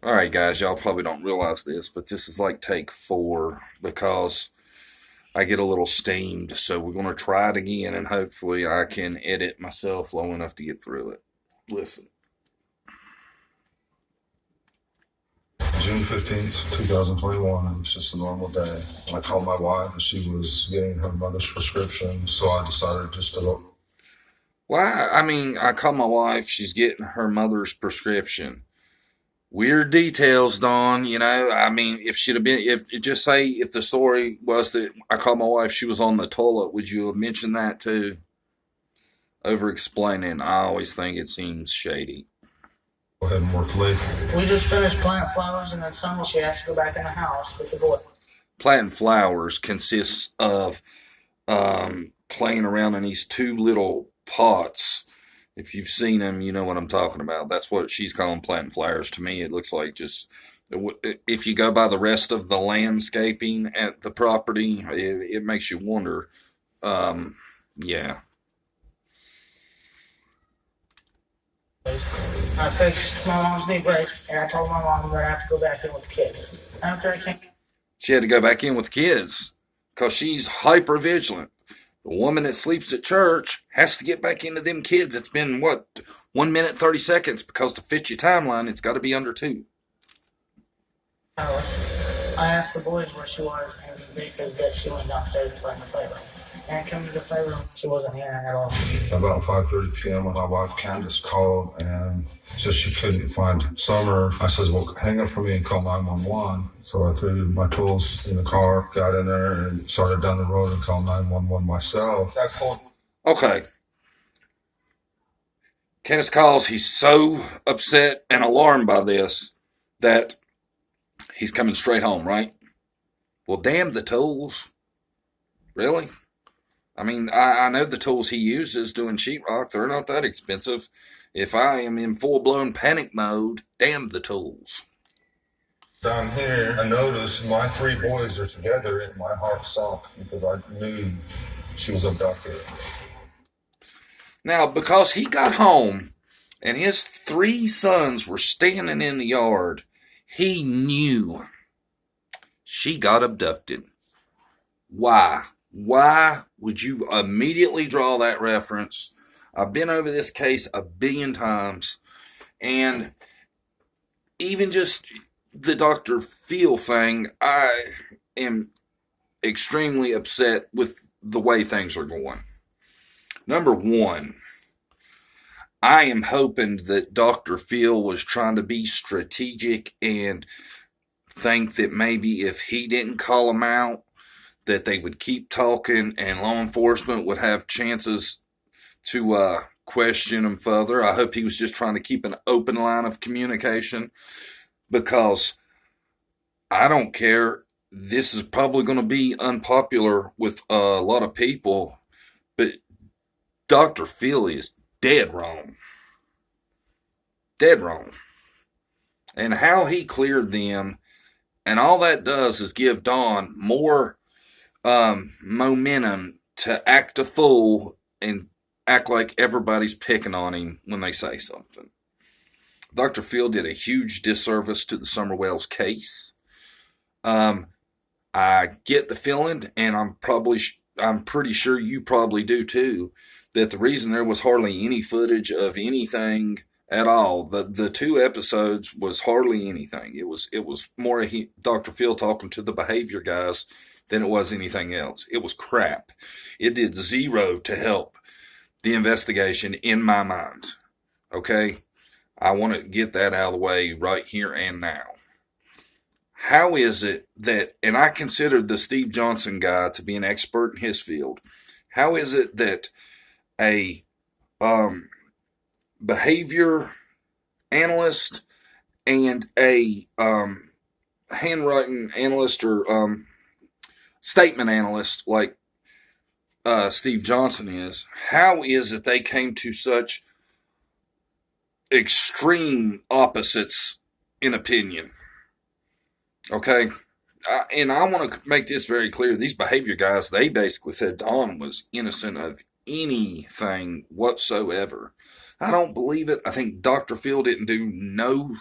All right, guys, y'all probably don't realize this, but this is like take four because I get a little steamed. So we're going to try it again, and hopefully I can edit myself low enough to get through it. Listen. June 15th, 2021. It was just a normal day. I called my wife and she was getting her mother's prescription, so I decided just to go. Why? I mean, I called my wife. She's getting her mother's prescription. Weird details, Dawn. You know, I mean, if she'd have been, if just say if the story was that I called my wife, she was on the toilet, would you have mentioned that too? Over explaining, I always think it seems shady. Go ahead and work late. We just finished planting flowers, and then summer she has to go back in the house with the boy. Planting flowers consists of playing around in these two little pots. If you've seen them, you know what I'm talking about. That's what she's calling planting flowers. To me, it looks like just if you go by the rest of the landscaping at the property, it makes you wonder. Yeah. I fixed my mom's knee brace, and I told my mom that I have to go back in with the kids. After I came, She had to go back in with kids because she's hyper vigilant. The woman that sleeps at church has to get back into them kids. It's been what 1 minute 30 seconds because to fit your timeline, it's got to be under two. I asked the boys where she was, and they said that she went downstairs to play in the playroom. And I came to the playroom, she wasn't here at all. About 5:30 p.m., my wife Candace called and said she couldn't find Summer. I says, well, hang up for me and call 911. So I threw my tools in the car, got in there, and started down the road and called 911 myself. I called. Okay. Kenneth calls. He's so upset and alarmed by this that he's coming straight home, right? Well, damn the tools. Really? I mean, I know the tools he uses doing sheetrock, they're not that expensive. If I am in full blown panic mode, damn the tools. Down here, I noticed my three boys are together and my heart sunk because I knew she was abducted. Now, because he got home and his three sons were standing in the yard, he knew she got abducted. Why? Why would you immediately draw that reference? I've been over this case a billion times, and even just the Dr. Phil thing, I am extremely upset with the way things are going. Number one, I am hoping that Dr. Phil was trying to be strategic and think that maybe if he didn't call him out, that they would keep talking and law enforcement would have chances to question him further. I hope he was just trying to keep an open line of communication because I don't care. This is probably going to be unpopular with a lot of people, but Dr. Phil is dead wrong. Dead wrong. And how he cleared them, and all that does is give Don more momentum to act a fool and act like everybody's picking on him when they say something. Dr. Phil did a huge disservice to the Summer Wells case. I get the feeling, and I'm pretty sure you probably do too, that the reason there was hardly any footage of anything at all, the two episodes was hardly anything. It was more Dr. Phil talking to the behavior guys than it was anything else. It was crap. It did zero to help the investigation in my mind. Okay? I want to get that out of the way right here and now. How is it that, and I consider the Steve Johnson guy to be an expert in his field, how is it that a behavior analyst and a handwriting analyst or statement analyst like Steve Johnson is, how is it they came to such extreme opposites in opinion? Okay? And I want to make this very clear. These behavior guys, they basically said Don was innocent of anything whatsoever. I don't believe it. I think Dr. Phil didn't do no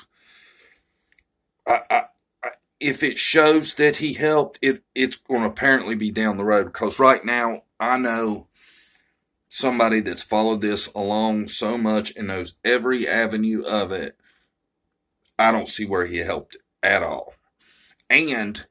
if it shows that he helped, it's going to apparently be down the road. Because right now, I know somebody that's followed this along so much and knows every avenue of it. I don't see where he helped at all. And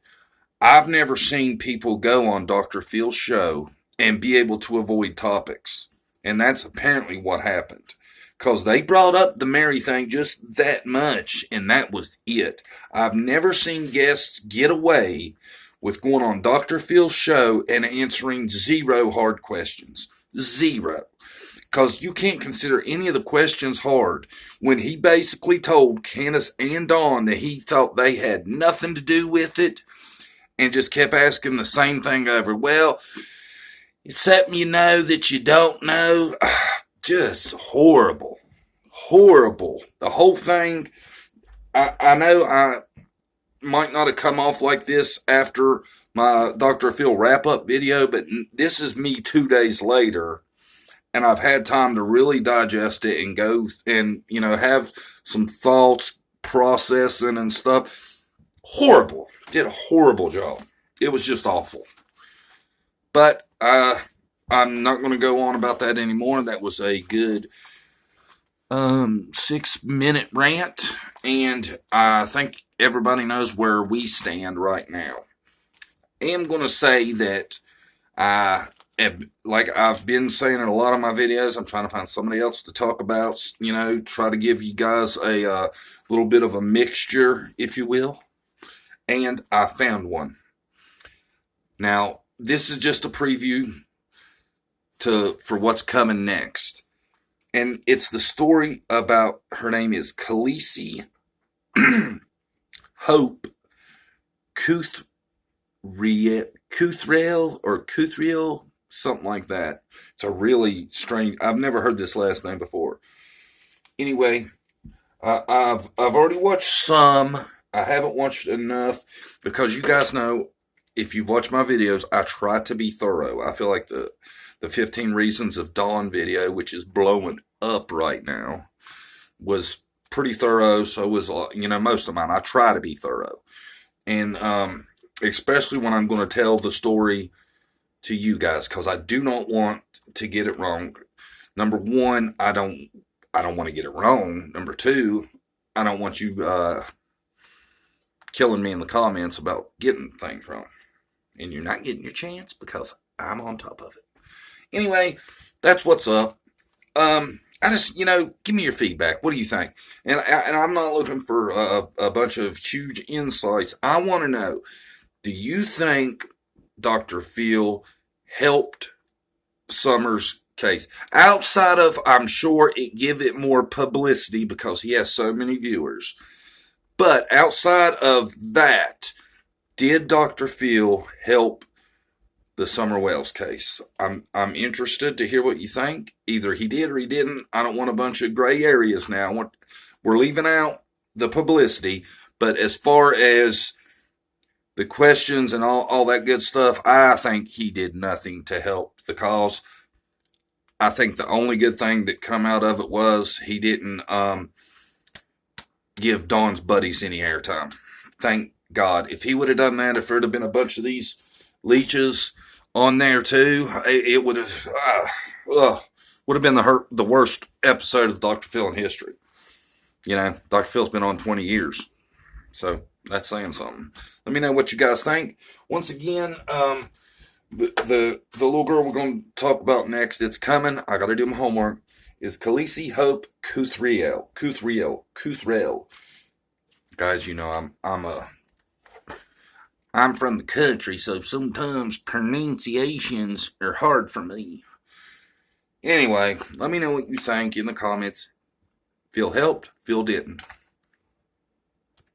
I've never seen people go on Dr. Phil's show and be able to avoid topics. And that's apparently what happened. Because they brought up the Mary thing just that much, and that was it. I've never seen guests get away with going on Dr. Phil's show and answering 0 hard questions. 0. Because you can't consider any of the questions hard when he basically told Candace and Dawn that he thought they had nothing to do with it and just kept asking the same thing over. Well, it's something you know that you don't know. Just horrible. Horrible. The whole thing, I know I might not have come off like this after my Dr. Phil wrap-up video, but this is me 2 days later, and I've had time to really digest it and go and, have some thoughts, processing and stuff. Horrible. Did a horrible job. It was just awful. But I'm not going to go on about that anymore. That was a good 6-minute rant, and I think everybody knows where we stand right now. I am going to say that like I've been saying in a lot of my videos, I'm trying to find somebody else to talk about, try to give you guys a little bit of a mixture, if you will. And I found one. Now, this is just a preview for what's coming next. And it's the story about, her name is Khaleesi Hope Cuthriel, something like that. It's a really strange, I've never heard this last name before. Anyway, I've already watched some. I haven't watched enough because you guys know, if you've watched my videos, I try to be thorough. I feel like the 15 Reasons of Dawn video, which is blowing up right now, was pretty thorough. So was, most of mine. I try to be thorough. And especially when I'm going to tell the story to you guys, because I do not want to get it wrong. Number one, I don't want to get it wrong. Number two, I don't want you killing me in the comments about getting things wrong. And you're not getting your chance because I'm on top of it. Anyway, that's what's up. I just, give me your feedback. What do you think? And I'm not looking for a bunch of huge insights. I want to know, do you think Dr. Phil helped Summer's case? Outside of, I'm sure it give it more publicity because he has so many viewers. But outside of that, did Dr. Phil help the Summer Wells case? I'm interested to hear what you think. Either he did or he didn't. I don't want a bunch of gray areas now. We're leaving out the publicity, but as far as the questions and all that good stuff, I think he did nothing to help the cause. I think the only good thing that come out of it was he didn't give Dawn's buddies any airtime. Thank God. If he would have done that, if there would have been a bunch of these leeches on there too, it would have been the worst episode of Dr. Phil in history. Dr. Phil's been on 20 years, so that's saying something. Let me know what you guys think. Once again, the little girl we're going to talk about next, it's coming. I got to do my homework. Is Khaleesi Hope Cuthriel. Guys, I'm from the country, so sometimes pronunciations are hard for me. Anyway, let me know what you think in the comments. Phil helped, Phil didn't.